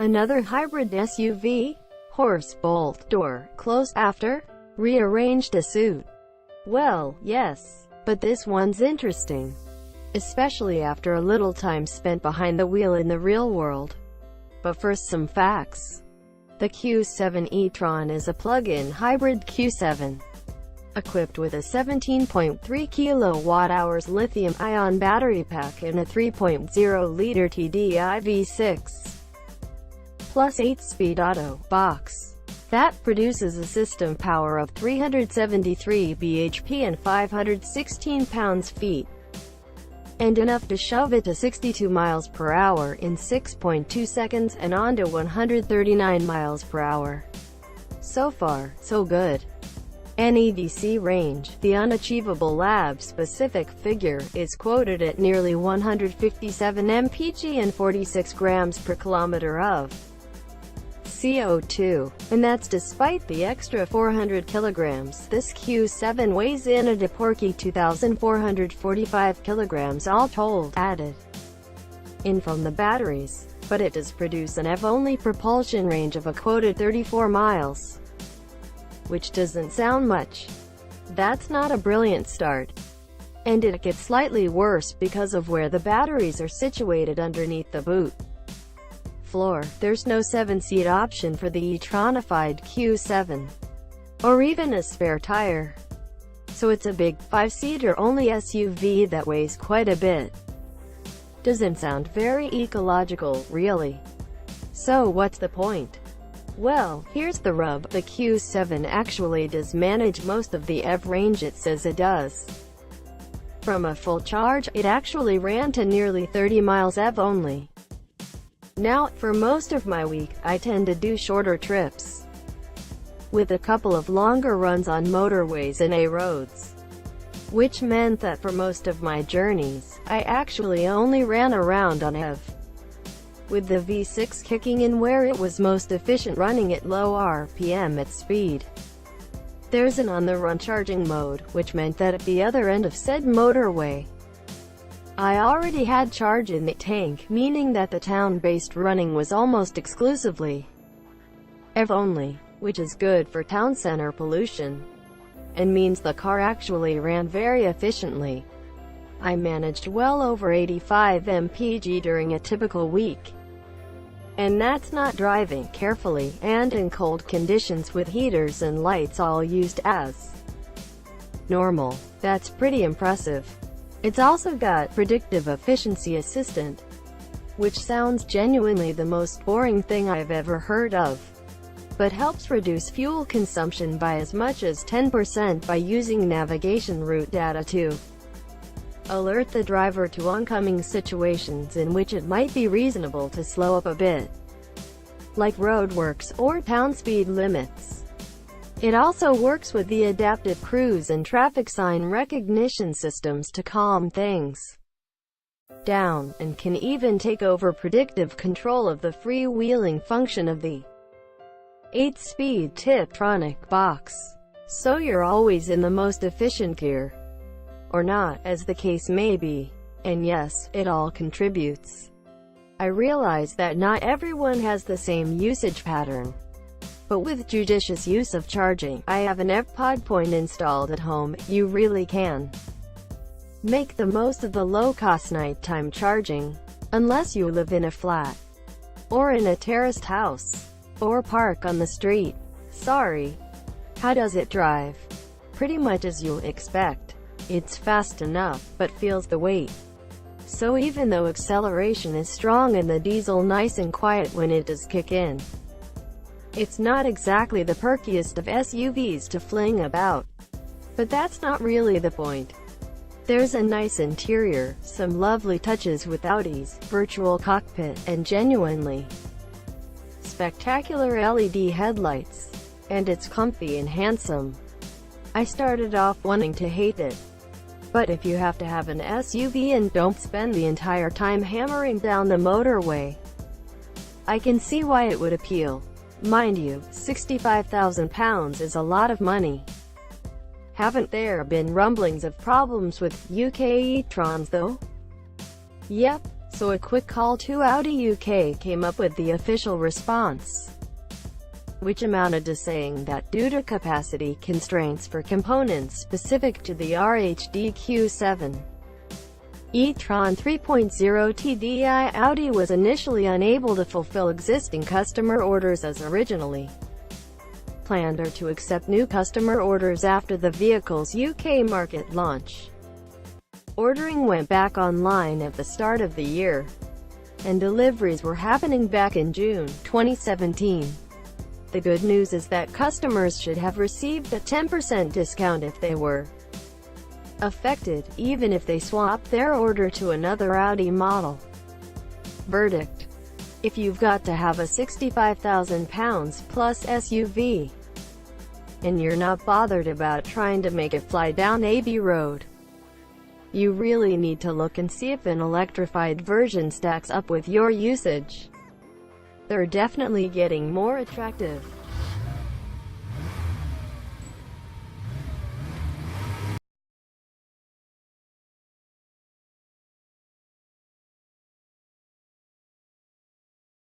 Another hybrid SUV? Horse bolt door closed after rearranged to suit? Well, yes, but this one's interesting, especially after a little time spent behind the wheel in the real world. But first, some facts. The Q7 e-Tron is a plug-in hybrid Q7, equipped with a 17.3 kWh lithium-ion battery pack and a 3.0-liter TDI V6, plus 8-speed auto box. That produces a system power of 373 bhp and 516 pounds-feet, and enough to shove it to 62 miles per hour in 6.2 seconds and on to 139 miles per hour. So far, so good. NEDC range, the unachievable lab-specific figure, is quoted at nearly 157 mpg and 46 grams per kilometer of CO2, and that's despite the extra 400 kilograms. This Q7 weighs in at a porky 2,445 kilograms all told, added in from the batteries, but it does produce an EV-only propulsion range of a quoted 34 miles, which doesn't sound much. That's not a brilliant start, and it gets slightly worse because of where the batteries are situated underneath the boot floor. There's no 7-seat option for the e-Tronified Q7, or even a spare tire. So it's a big, 5-seater only SUV that weighs quite a bit. Doesn't sound very ecological, really. So what's the point? Well, here's the rub. The Q7 actually does manage most of the EV range it says it does. From a full charge, it actually ran to nearly 30 miles EV only. Now, for most of my week, I tend to do shorter trips, with a couple of longer runs on motorways and A roads, which meant that for most of my journeys, I actually only ran around on EV, with the V6 kicking in where it was most efficient, running at low RPM at speed. There's an on-the-run charging mode, which meant that at the other end of said motorway, I already had charge in the tank, meaning that the town-based running was almost exclusively EV only, which is good for town center pollution, and means the car actually ran very efficiently. I managed well over 85 mpg during a typical week. And that's not driving carefully, and in cold conditions with heaters and lights all used as normal. That's pretty impressive. It's also got Predictive Efficiency Assistant, which sounds genuinely the most boring thing I've ever heard of, but helps reduce fuel consumption by as much as 10% by using navigation route data to alert the driver to oncoming situations in which it might be reasonable to slow up a bit, like roadworks or town speed limits. It also works with the adaptive cruise and traffic sign recognition systems to calm things down, and can even take over predictive control of the freewheeling function of the 8-speed Tiptronic box. So you're always in the most efficient gear, or not, as the case may be. And yes, it all contributes. I realize that not everyone has the same usage pattern, but with judicious use of charging, I have an EV pod point installed at home, you really can make the most of the low-cost nighttime charging, unless you live in a flat, or in a terraced house, or park on the street. Sorry. How does it drive? Pretty much as you'll expect. It's fast enough, but feels the weight. So even though acceleration is strong and the diesel nice and quiet when it does kick in, it's not exactly the perkiest of SUVs to fling about. But that's not really the point. There's a nice interior, some lovely touches with Audi's virtual cockpit, and genuinely spectacular LED headlights. And it's comfy and handsome. I started off wanting to hate it. But if you have to have an SUV and don't spend the entire time hammering down the motorway, I can see why it would appeal. Mind you, £65,000 is a lot of money. Haven't there been rumblings of problems with UK e-Trons though? Yep, So a quick call to Audi UK came up with the official response, which amounted to saying that due to capacity constraints for components specific to the Audi Q7 e-Tron 3.0 TDI, Audi was initially unable to fulfill existing customer orders as originally planned or to accept new customer orders after the vehicle's UK market launch. Ordering went back online at the start of the year, and deliveries were happening back in June 2017. The good news is that customers should have received a 10% discount if they were affected, even if they swapped their order to another Audi model. Verdict: if you've got to have a £65,000 plus SUV, and you're not bothered about trying to make it fly down Abbey Road, you really need to look and see if an electrified version stacks up with your usage. They're definitely getting more attractive.